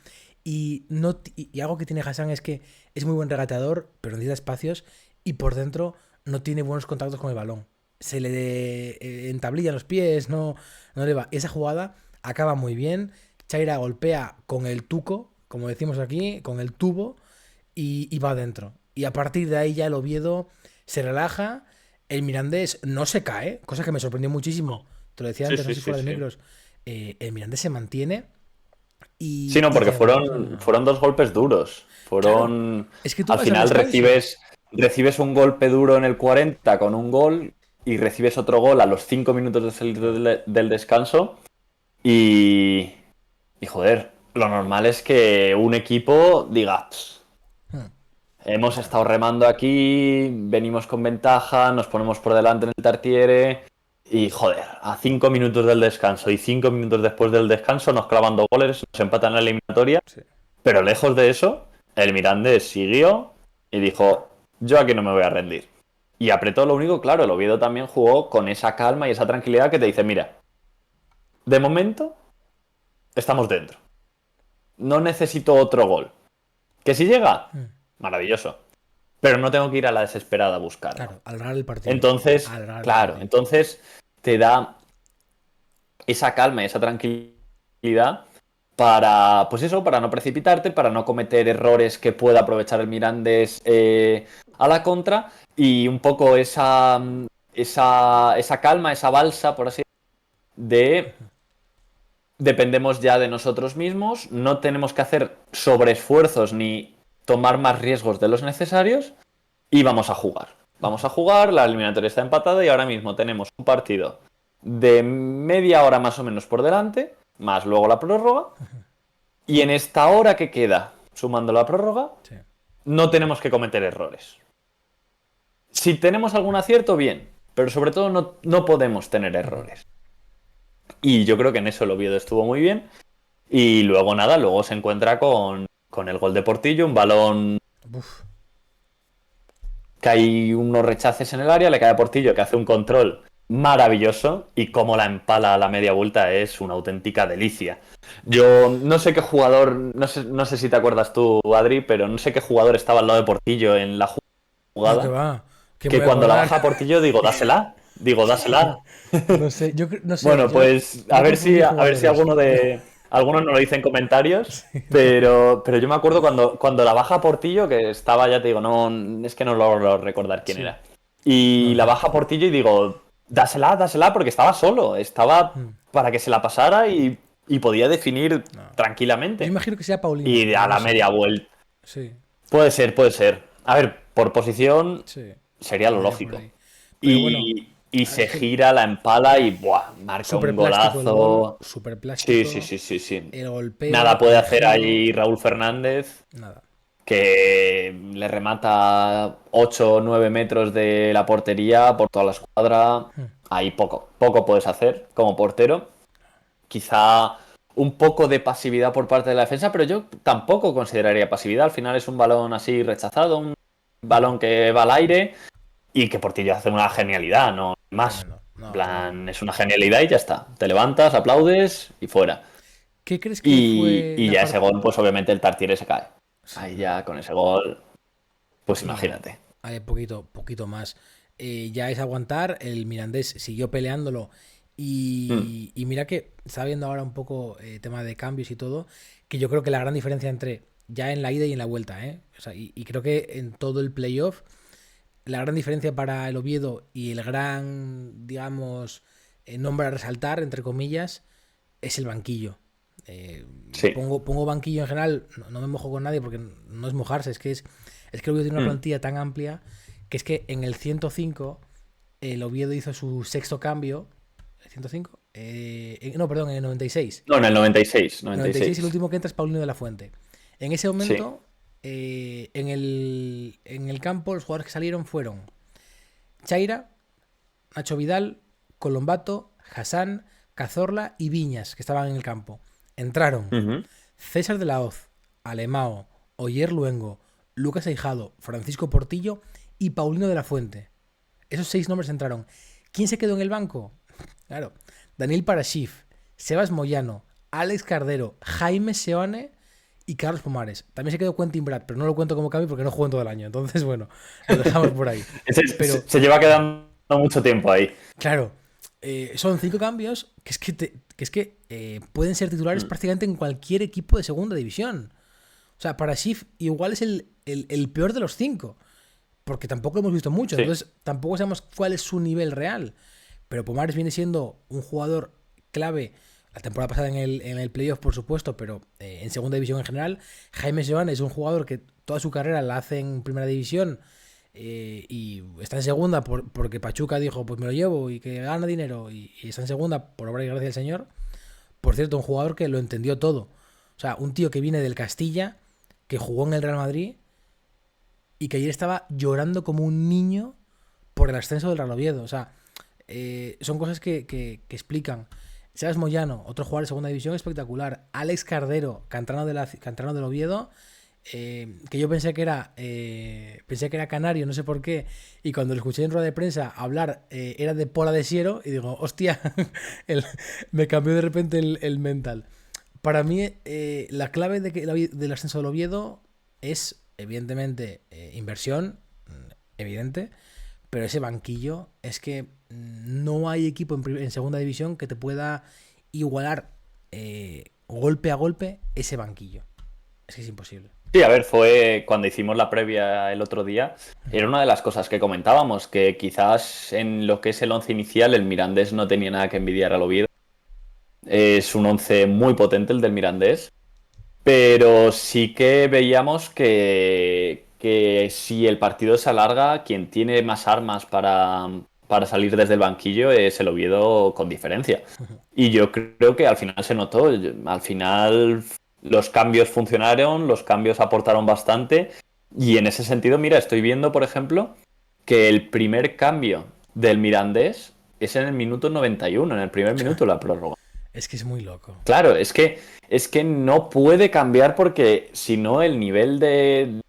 y, no, y algo que tiene Hassan es que es muy buen regateador, pero necesita espacios y por dentro no tiene buenos contactos con el balón. Se le entablillan los pies, no le va. Esa jugada acaba muy bien. Chaira golpea con el tuco, como decimos aquí, con el tubo y va adentro. Y a partir de ahí ya el Oviedo se relaja. El Mirandés no se cae, cosa que me sorprendió muchísimo. Te lo decía Sí, antes, no sí, sé si sí, fuera de sí. micros. El Mirandés se mantiene Sí, no, y porque llegamos fueron, a... fueron dos golpes duros. Claro, Fueron. es que tú Al vas al final descanso. recibes un golpe duro en el 40 con un gol y recibes otro gol a los 5 minutos de salir del descanso. Y. Y joder, lo normal es que un equipo diga: "Ps, Hmm, hemos claro. estado remando aquí, venimos con ventaja, nos ponemos por delante en el Tartiere. Y joder, a 5 minutos del descanso y 5 minutos después del descanso nos clavan 2 goles, nos empatan en la eliminatoria. Sí. Pero lejos de eso, el Mirandés siguió y dijo, yo aquí no me voy a rendir. Y apretó lo único, claro, el Oviedo también jugó con esa calma y esa tranquilidad que te dice, mira, de momento estamos dentro. No necesito otro gol. Que si llega, Hmm, maravilloso. Pero no tengo que ir a la desesperada a buscarlo. claro, alargar el partido. Entonces, Alargar el claro, partido. entonces te da esa calma y esa tranquilidad para, pues eso, para no precipitarte, para no cometer errores que pueda aprovechar el Mirandés a la contra y un poco esa calma, esa balsa, por así decirlo, de dependemos ya de nosotros mismos, no tenemos que hacer sobreesfuerzos ni tomar más riesgos de los necesarios y vamos a jugar. Vamos a jugar, la eliminatoria está empatada y ahora mismo tenemos un partido de media hora más o menos por delante, más luego la prórroga, y en esta hora que queda, sumando la prórroga, Sí. no tenemos que cometer errores. Si tenemos algún acierto, bien, pero sobre todo no podemos tener errores. Y yo creo que en eso el Oviedo estuvo muy bien. Y luego nada, luego se encuentra con el gol de Portillo, un balón Uf, que hay unos rechaces en el área, le cae a Portillo que hace un control maravilloso y como la empala a la media vuelta es una auténtica delicia. Yo no sé qué jugador, no sé si te acuerdas tú, Adri, pero no sé qué jugador estaba al lado de Portillo en la no, que jugada, va. Que me que voy a cuando la acordar. baja a Portillo digo, dásela. No sé, no sé, Bueno, pues a yo ver si, confundí a ver si jugadores. algunos nos lo dicen en comentarios, pero yo me acuerdo cuando la baja Portillo, que estaba, ya te digo, no, es que no logro recordar quién Sí, era. Y no, la no. baja Portillo y digo, dásela, porque estaba solo, estaba Hmm, para que se la pasara y podía definir no. Yo tranquilamente. imagino que sea Paulinho, Y pero a no la sé. media vuelta. Sí, Puede ser, puede ser. A ver, por posición sí. sería lo Andaría por lógico. ahí. Pero bueno, Y es se que gira, la empala y ¡buah! Marca un súper plástico el gol, golazo. súper Sí, sí, plástico. sí, sí, sí. El Nada golpeo, puede el hacer giro, ahí Raúl Fernández, nada. que le remata 8 o 9 metros de la portería por toda la escuadra. Hmm, Ahí poco puedes hacer como portero. Quizá un poco de pasividad por parte de la defensa, pero yo tampoco consideraría pasividad. Al final es un balón así rechazado, un balón que va al aire y que Portillo hace una genialidad, no más. Tremendo, En no, tremendo. plan, es una genialidad y ya está. Te levantas, aplaudes y fuera. ¿Qué crees que Y, fue y la ya ese parte... gol, pues obviamente el Tartiere se cae. Sí, Ahí no, ya con ese gol, pues no, imagínate. hay poquito más. Ya es aguantar, el Mirandés siguió peleándolo Mm, y mira que está viendo ahora un poco tema de cambios y todo, que yo creo que la gran diferencia entre ya en la ida y en la vuelta, ¿eh? O sea, y creo que en todo el playoff, la gran diferencia para el Oviedo y el gran, digamos, nombre a resaltar, entre comillas, es el banquillo. Sí. Pongo banquillo en general, no me mojo con nadie porque no es mojarse, es que el Oviedo tiene una plantilla tan amplia que es que en el 105 el Oviedo hizo su sexto cambio. ¿El 105? No, perdón, en el 96. No, en el 96. En el 96 el 96. último que entra es Paulino de la Fuente. En ese Sí. momento, en el campo, los jugadores que salieron fueron Chaira, Nacho Vidal, Colombato, Hassan, Cazorla y Viñas, que estaban en el campo. Entraron Ujú. César de la Hoz, Alemao, Oyer Luengo, Lucas Aijado, Francisco Portillo y Paulino de la Fuente. Esos 6 nombres entraron. ¿Quién se quedó en el banco? Claro, Daniel Parashif, Sebas Moyano, Alex Cardero, Jaime Seoane y Carlos Pomares. También se quedó Quentin Brad, pero no lo cuento como cambio porque no juego en todo el año. Entonces, bueno, lo dejamos por ahí. Pero, Se lleva quedando mucho tiempo ahí. claro, son 5 cambios pueden ser titulares Mm. prácticamente en cualquier equipo de segunda división. O sea, para Schiff igual es el peor de los 5, porque tampoco lo hemos visto mucho, Sí. entonces tampoco sabemos cuál es su nivel real. Pero Pomares viene siendo un jugador clave la temporada pasada en el playoff, por supuesto, pero en segunda división en general. Jaime Joan es un jugador que toda su carrera la hace en primera división y está en segunda porque Pachuca dijo, pues me lo llevo y que gana dinero y está en segunda por obra y gracia del Señor. Por cierto, un jugador que lo entendió todo. O sea, un tío que viene del Castilla, que jugó en el Real Madrid y que ayer estaba llorando como un niño por el ascenso del Real Oviedo. O sea, son cosas que explican. Sebas Moyano, otro jugador de segunda división espectacular. Alex Cardero, canterano del Oviedo, que yo pensé que era canario, no sé por qué. Y cuando lo escuché en rueda de prensa hablar, era de Pola de Siero. Y digo, hostia, me cambió de repente el mental. Para mí, la clave del ascenso del Oviedo es, evidentemente, inversión, evidente, pero ese banquillo es que no hay equipo en segunda división que te pueda igualar golpe a golpe ese banquillo. Es que es imposible. Sí, a ver, fue cuando hicimos la previa el otro día, era una de las cosas que comentábamos, que quizás en lo que es el once inicial el Mirandés no tenía nada que envidiar al Oviedo. Es un once muy potente el del Mirandés, pero sí que veíamos que si el partido se alarga, quien tiene más armas para salir desde el banquillo es el Oviedo con diferencia. Y yo creo que al final se notó, al final los cambios funcionaron, los cambios aportaron bastante y en ese sentido, mira, estoy viendo, por ejemplo, que el primer cambio del Mirandés es en el minuto 91, en el primer minuto de la prórroga. Es que es muy loco. Claro, es que no puede cambiar porque si no el nivel del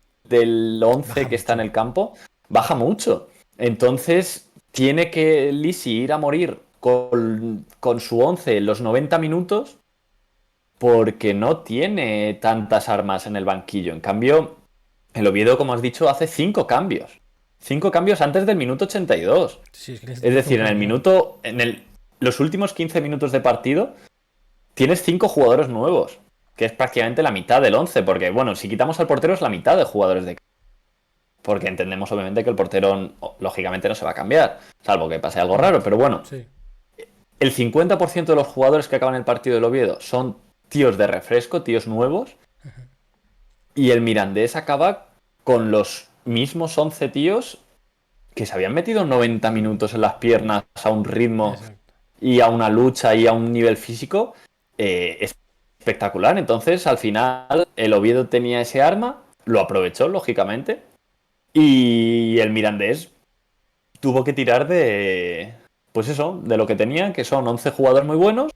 Baja 11 que está en mucho. el campo baja mucho. Entonces tiene que Lisi ir a morir con su 11 en los 90 minutos porque no tiene tantas armas en el banquillo. En cambio, el Oviedo, como has dicho, hace 5 cambios. 5 cambios antes del minuto 82. Sí, es que Es necesito decir, un en el cambio. minuto, los últimos 15 minutos de partido tienes 5 jugadores nuevos, que es prácticamente la mitad del 11, porque bueno, si quitamos al portero es la mitad de jugadores de... Porque entendemos obviamente que el portero lógicamente no se va a cambiar, salvo que pase algo raro, pero bueno, Sí. el 50% de los jugadores que acaban el partido del Oviedo son tíos de refresco, tíos nuevos, y el Mirandés acaba con los mismos 11 tíos que se habían metido 90 minutos en las piernas a un ritmo Exacto. y a una lucha y a un nivel físico espectacular. Entonces, al final, el Oviedo tenía ese arma, lo aprovechó, lógicamente, y el Mirandés tuvo que tirar pues eso, de lo que tenía, que son 11 jugadores muy buenos,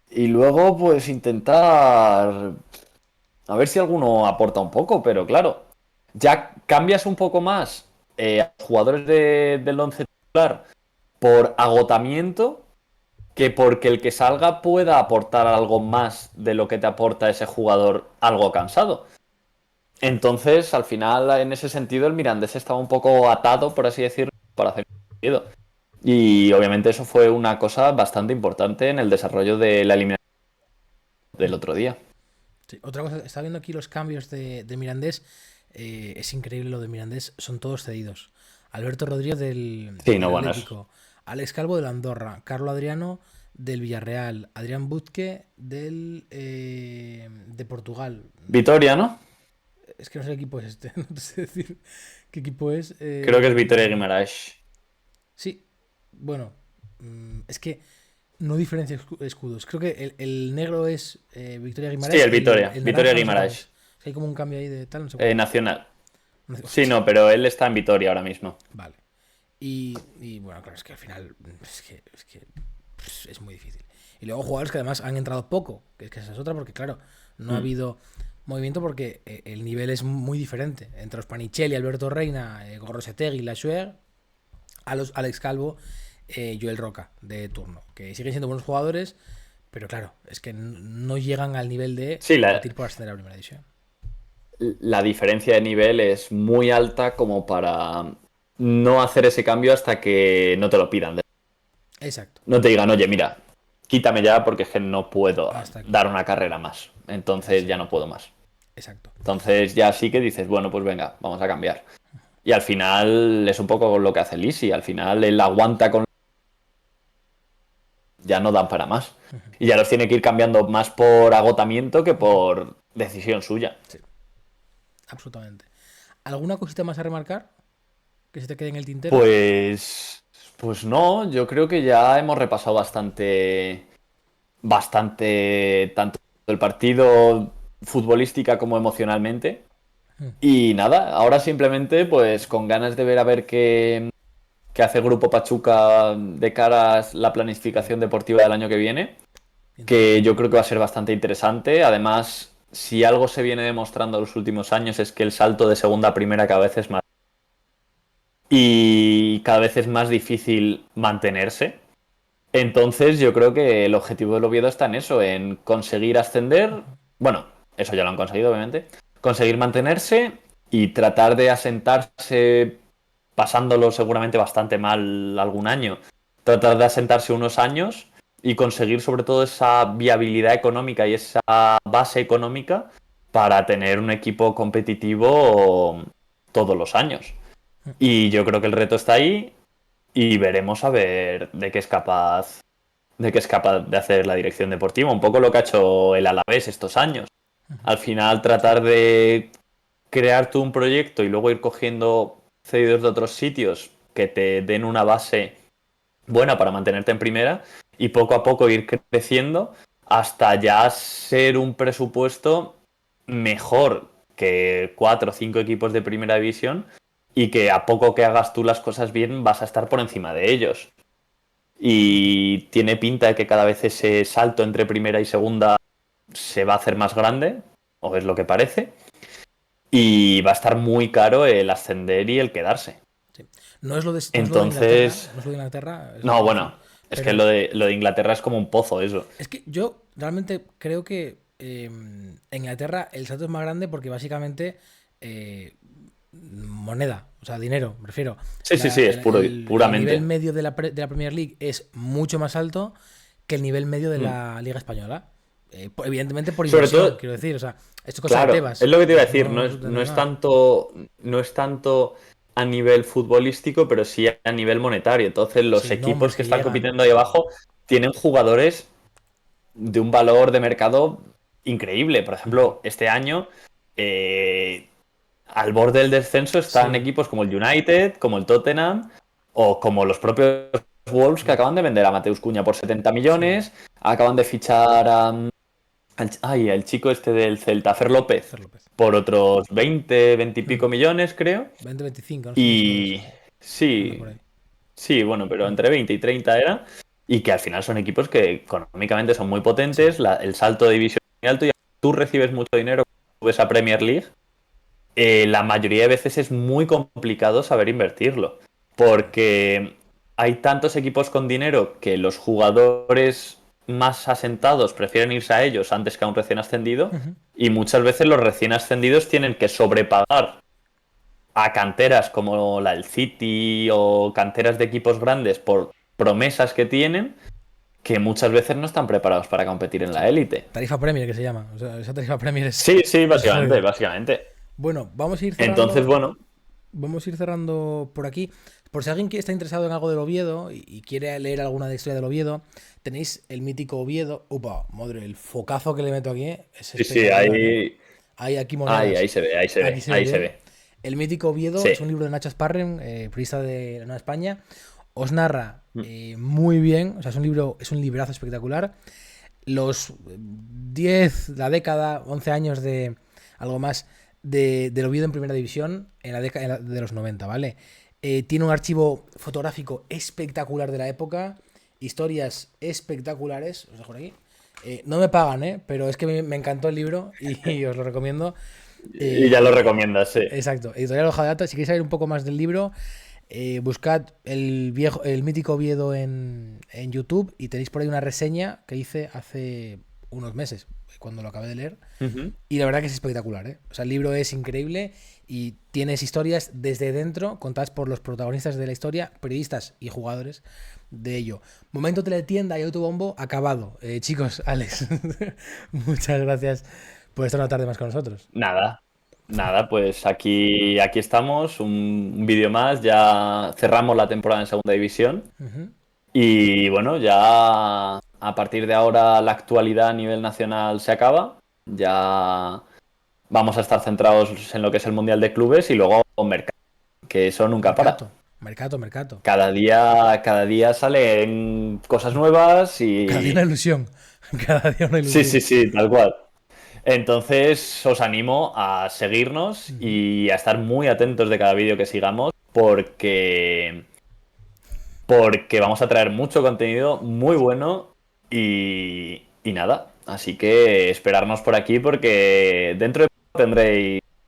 y luego, pues intentar a ver si alguno aporta un poco, pero claro, ya cambias un poco más a los jugadores del once titular por agotamiento que porque el que salga pueda aportar algo más de lo que te aporta ese jugador algo cansado. Entonces, al final, en ese sentido, el Mirandés estaba un poco atado, por así decirlo, para hacer un partido. Y obviamente eso fue una cosa bastante importante en el desarrollo de la eliminación del otro día. Sí. Otra cosa, está viendo aquí los cambios de Mirandés. Es increíble lo de Mirandés, son todos cedidos. Alberto Rodríguez Sí, del no, bueno, es... Atlético, Alex Calvo del Andorra, Carlo Adriano del Villarreal, Adrián Buzque de Portugal. Vitoria, ¿no? Es que no sé qué equipo es este, no te sé decir qué equipo es. Creo que es Vitoria Guimaraes. Sí, bueno, es que no diferencia escudos. Creo que el negro es Victoria Sí, Guimaraes, el Vitoria. el Vitoria naranja no sé cuál es. Guimaraes. Hay como un cambio ahí de tal, no sé cuál. Nacional. No sé- Sí, Hostia, no, pero él está en Vitoria ahora mismo. vale. Y bueno, claro, es que al final es muy difícil. Y luego jugadores que además han entrado poco, que es que esa es otra, porque claro, no ha Mm. habido movimiento porque el nivel es muy diferente. Entre los Panicelli, Alberto Reina, Gorrosetegui, Lashuer, a los Alex Calvo, Joel Roca de turno, que siguen siendo buenos jugadores, pero claro, es que no llegan al nivel de Sí, competir por ascender a primera división. la diferencia de nivel es muy alta como para no hacer ese cambio hasta que no te lo pidan. Exacto, No te digan, oye, mira, quítame ya porque es que no puedo hasta aquí. dar una carrera más. Entonces ya no puedo más. Exacto. Entonces ya sí que dices, bueno, pues venga, vamos a cambiar. Y al final es un poco lo que hace Lisi. Al final él aguanta con... Ya no dan para más. Y ya los tiene que ir cambiando más por agotamiento que por decisión suya. Sí, absolutamente. ¿Alguna cosita más a remarcar que se te quede en el tintero? Pues no, yo creo que ya hemos repasado bastante tanto el partido futbolística como emocionalmente. Y nada, ahora simplemente pues con ganas de ver a ver qué hace Grupo Pachuca de cara a la planificación deportiva del año que viene, que yo creo que va a ser bastante interesante. Además, si algo se viene demostrando en los últimos años es que el salto de segunda a primera cada vez es más y cada vez es más difícil mantenerse. Entonces yo creo que el objetivo del Oviedo está en eso, en conseguir ascender, bueno, eso ya lo han conseguido obviamente, conseguir mantenerse y tratar de asentarse, pasándolo seguramente bastante mal algún año, tratar de asentarse unos años y conseguir sobre todo esa viabilidad económica y esa base económica para tener un equipo competitivo todos los años. Y yo creo que el reto está ahí y veremos a ver de qué es capaz de hacer la dirección deportiva, un poco lo que ha hecho el Alavés estos años. Al final tratar de crear tú un proyecto y luego ir cogiendo cedidos de otros sitios que te den una base buena para mantenerte en primera y poco a poco ir creciendo hasta ya ser un presupuesto mejor que 4 o 5 equipos de primera división y que a poco que hagas tú las cosas bien vas a estar por encima de ellos. Y tiene pinta de que cada vez ese salto entre primera y segunda se va a hacer más grande, o es lo que parece, y va a estar muy caro el ascender y el quedarse. Sí. No es lo de Inglaterra, Entonces, no es lo de Inglaterra, es lo no, que decir. bueno, es que Pero lo de Inglaterra es como un pozo eso. es que yo realmente creo que en Inglaterra el salto es más grande porque básicamente moneda, o sea, dinero, me refiero. Sí, sí, sí, es El nivel puramente. medio de la Premier League es mucho más alto que el nivel medio de Mm. la Liga Española. Evidentemente por Sobre inversión, todo, quiero decir. O sea, esto es cosa de claro, Tebas. es lo que te iba a Esto decir, no no, es, no no es es nada. tanto, no es tanto a nivel futbolístico, pero sí a nivel monetario. Entonces, los Sí, equipos nombres que que están llegan. compitiendo ahí abajo tienen jugadores de un valor de mercado increíble. Por Ujú. ejemplo, este año, eh, al borde del descenso están Sí, equipos como el United, como el Tottenham o como los propios Wolves que Wolves. acaban de vender a Mateus Cunha por 70 Sí, millones, acaban de fichar al chico este del Celta, Fer López, Fer López. por otros 20 y Mm. pico millones, creo. 20-25, no sé si seguro de eso. Y Anda por sí, ahí. sí, bueno, pero Mm. entre 20 y 30 era. Y que al final son equipos que económicamente son muy Sí. potentes, el salto de división es muy alto y tú recibes mucho dinero cuando subes a Premier League. La mayoría de veces es muy complicado saber invertirlo. Porque hay tantos equipos con dinero que los jugadores más asentados prefieren irse a ellos antes que a un recién ascendido. Ujú. Y muchas veces los recién ascendidos tienen que sobrepagar a canteras como la del City o canteras de equipos grandes por promesas que tienen que muchas veces no están preparados para competir en Sí. la élite. Tarifa Premier que se llama. O sea, esa tarifa Premier es, Sí, sí, es básicamente, jodida. básicamente. Bueno, vamos a ir Entonces, cerrando. bueno, Vamos a ir cerrando por aquí. Por si alguien que está interesado en algo del Oviedo y quiere leer alguna de la historia del Oviedo, tenéis el mítico Oviedo. Upa, madre, el focazo que le meto aquí es Sí, sí, espectacular, ¿eh? Hay aquí ahí monedas. se ve, ahí se Aquí ve, se ve ahí se bien. ve. El mítico Oviedo Sí. es un libro de Nacho Sparren, periodista de la Nueva España. Os narra Mm. muy bien, o sea, es un librazo espectacular. Los 10 la década, 11 años de algo más del Oviedo en primera división en la década de los 90, ¿vale? Tiene un archivo fotográfico espectacular de la época, historias espectaculares, os dejo por aquí. No me pagan, ¿eh? Pero es que me encantó el libro y os lo recomiendo. Y ya lo recomiendas, sí. Exacto, Editorial Hoja de Data. Si queréis saber un poco más del libro, buscad el mítico Oviedo en YouTube y tenéis por ahí una reseña que hice hace unos meses, cuando lo acabé de leer. Ujú. Y la verdad que es espectacular, ¿eh? O sea, el libro es increíble y tienes historias desde dentro, contadas por los protagonistas de la historia, periodistas y jugadores de ello. Momento teletienda y autobombo acabado. Chicos, Alex, muchas gracias por estar una tarde más con nosotros. Nada, nada, pues aquí estamos, un vídeo más, ya cerramos la temporada en segunda división Ujú. y bueno, ya a partir de ahora la actualidad a nivel nacional se acaba, ya vamos a estar centrados en lo que es el Mundial de Clubes y luego mercado, que eso nunca para. Mercato, mercato, mercato. Cada día salen cosas nuevas Cada día una y... ilusión. Cada día una Sí, ilusión. sí, sí, tal cual. Entonces os animo a seguirnos Ujú. y a estar muy atentos de cada vídeo que sigamos porque vamos a traer mucho contenido muy bueno y nada. Así que esperarnos por aquí porque dentro de poco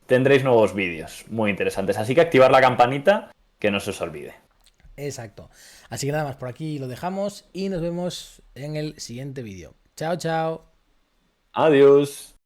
tendréis nuevos vídeos muy interesantes. Así que activar la campanita que no se os olvide. Exacto. Así que nada más, por aquí lo dejamos y nos vemos en el siguiente vídeo. Chao, chao. Adiós.